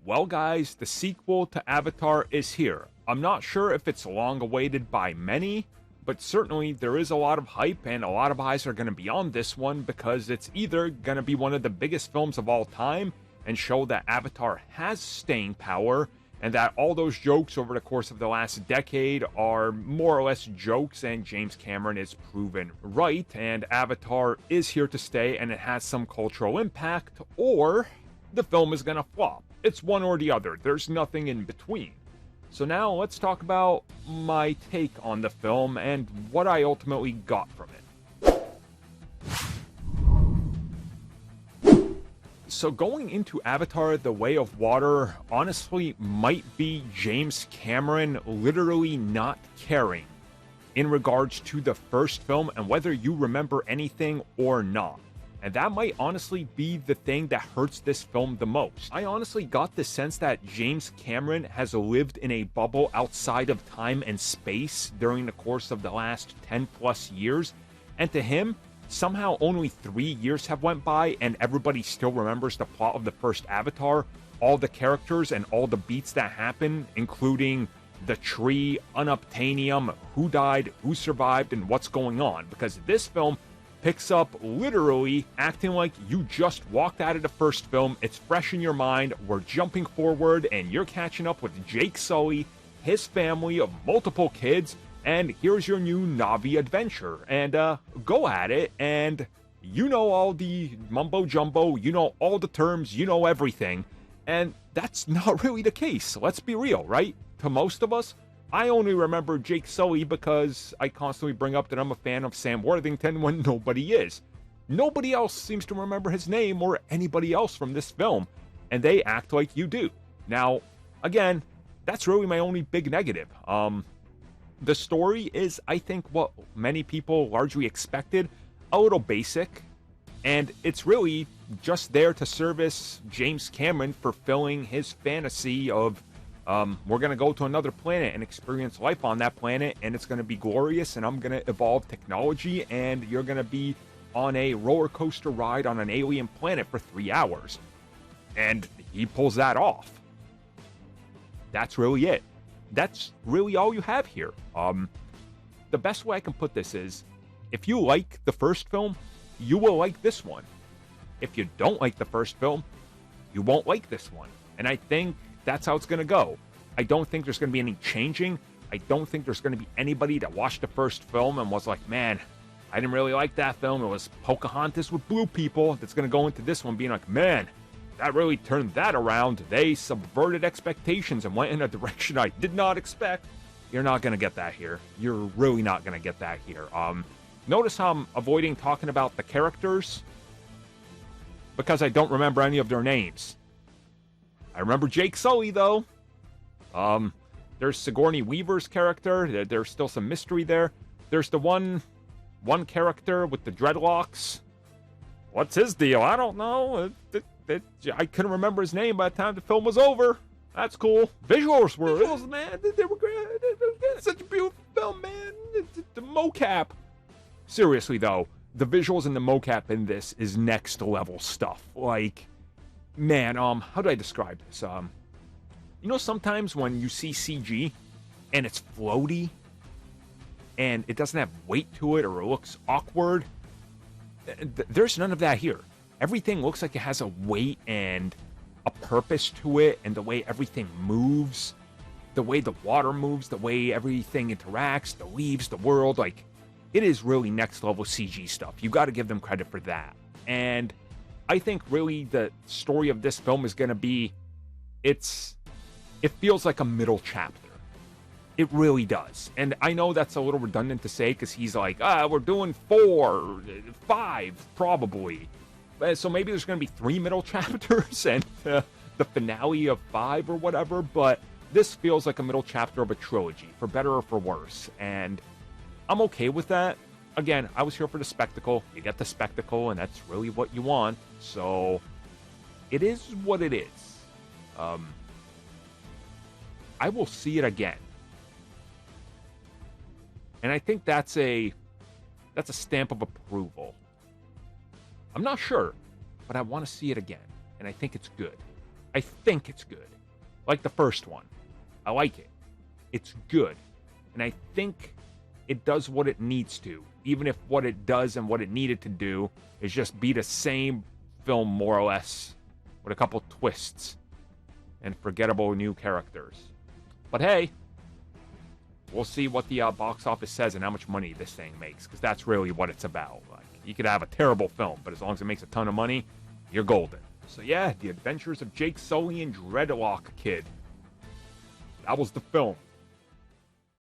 Well, guys, the sequel to Avatar is here. I'm not sure if it's long awaited by many, but certainly there is a lot of hype and a lot of eyes are going to be on this one because it's either going to be one of the biggest films of all time and show that Avatar has staying power and that all those jokes over the course of the last decade are more or less jokes and James Cameron is proven right and Avatar is here to stay and it has some cultural impact, or the film is going to flop. It's one or the other. There's nothing in between. So now let's talk about my take on the film and what I ultimately got from it. So going into Avatar: The Way of Water honestly might be James Cameron literally not caring in regards to the first film and whether you remember anything or not. And that might honestly be the thing that hurts this film the most. I honestly got the sense that James Cameron has lived in a bubble outside of time and space during the course of the last 10 plus years. And to him, somehow only 3 years have went by and everybody still remembers the plot of the first Avatar, all the characters and all the beats that happen, including the tree, unobtainium, who died, who survived, and what's going on. Because this film picks up literally acting like you just walked out of the first film. It's fresh in your mind. We're jumping forward and you're catching up with Jake Sully, his family of multiple kids, and here's your new Na'vi adventure. And go at it, and you know all the mumbo jumbo, you know all the terms, you know everything. And that's not really the case. Let's be real, right? To most of us, I only remember Jake Sully because I constantly bring up that I'm a fan of Sam Worthington when nobody is. Nobody else seems to remember his name or anybody else from this film, and they act like you do. Now, again, that's really my only big negative. The story is, I think, what many people largely expected, a little basic, and it's really just there to service James Cameron fulfilling his fantasy of we're going to go to another planet and experience life on that planet, and it's going to be glorious, and I'm going to evolve technology, and you're going to be on a roller coaster ride on an alien planet for 3 hours. And he pulls that off. That's really it. That's really all you have here. The best way I can put this is, if you like the first film, you will like this one. If you don't like the first film, you won't like this one. And I think that's how it's going to go. I don't think there's going to be any changing. I don't think there's going to be anybody that watched the first film and was like, man, I didn't really like that film. It was Pocahontas with blue people. That's going to go into this one being like, man, that really turned that around. They subverted expectations and went in a direction I did not expect. You're not going to get that here. You're really not going to get that here. Notice how I'm avoiding talking about the characters because I don't remember any of their names. I remember Jake Sully, though. There's Sigourney Weaver's character. There's still some mystery there. There's the one character with the dreadlocks. What's his deal? I don't know. I couldn't remember his name by the time the film was over. That's cool. Visuals, man. They were great. Such a beautiful film, man. The mocap. Seriously, though, the visuals and the mocap in this is next level stuff. Like, man, how do I describe this? You know, sometimes when you see CG and it's floaty and it doesn't have weight to it or it looks awkward, there's none of that here. Everything looks like it has a weight and a purpose to it, and the way everything moves, the way the water moves, the way everything interacts, the leaves, the world, like, it is really next level CG stuff. You got to give them credit for that. And I think really the story of this film is going to be, it feels like a middle chapter. It really does. And I know that's a little redundant to say because he's like, we're doing 4, 5, probably. So maybe there's going to be 3 middle chapters and the finale of 5 or whatever. But this feels like a middle chapter of a trilogy, for better or for worse. And I'm okay with that. Again, I was here for the spectacle. You get the spectacle, and that's really what you want. So it is what it is. I will see it again. And I think that's a stamp of approval. I'm not sure, but I want to see it again, and I think it's good. I think it's good. Like the first one. I like it. It's good. And I think it does what it needs to, even if what it does and what it needed to do is just be the same film, more or less, with a couple twists and forgettable new characters. But hey, we'll see what the box office says and how much money this thing makes, because that's really what it's about. Like, you could have a terrible film, but as long as it makes a ton of money, you're golden. So yeah, The Adventures of Jake Sully and Dreadlock Kid. That was the film.